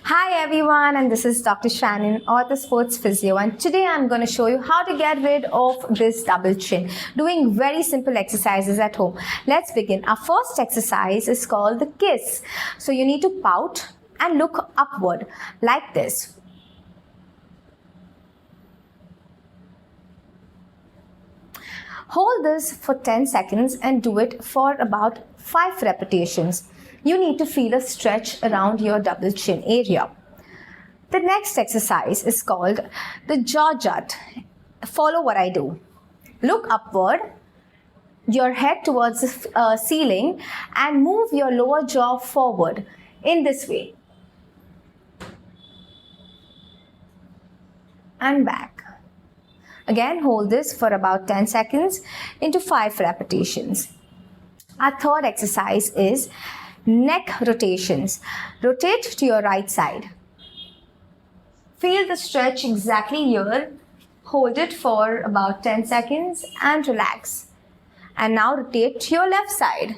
Hi everyone, and this is Dr. Shannon, ortho sports physio, and today I'm going to show you how to get rid of this double chin doing very simple exercises at home. Let's begin. Our first exercise is called the kiss. So you need to pout and look upward like this. Hold this for 10 seconds and do it for about 5 repetitions. You need to feel a stretch around your double chin area. The next exercise is called the jaw jut. Follow what I do. Look upward, your head towards the ceiling, and move your lower jaw forward in this way. And back. Again, hold this for about 10 seconds into 5 repetitions. Our third exercise is neck rotations. Rotate to your right side. Feel the stretch exactly here. Hold it for about 10 seconds and relax. And now rotate to your left side.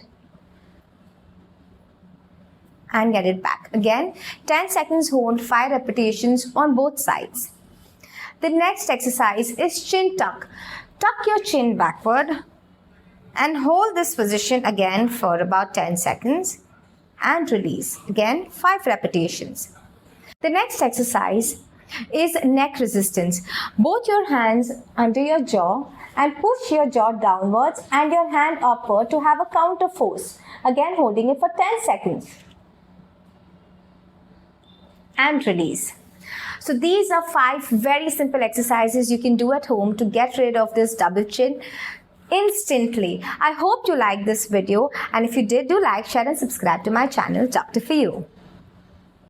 And get it back. Again, 10 seconds hold, 5 repetitions on both sides. The next exercise is chin tuck. Tuck your chin backward and hold this position again for about 10 seconds and release. Again, 5 repetitions. The next exercise is neck resistance. Both your hands under your jaw and push your jaw downwards and your hand upward to have a counter force. Again, holding it for 10 seconds. And release. So these are 5 very simple exercises you can do at home to get rid of this double chin instantly. I hope you liked this video, and if you did, do like, share and subscribe to my channel, Dr. For You.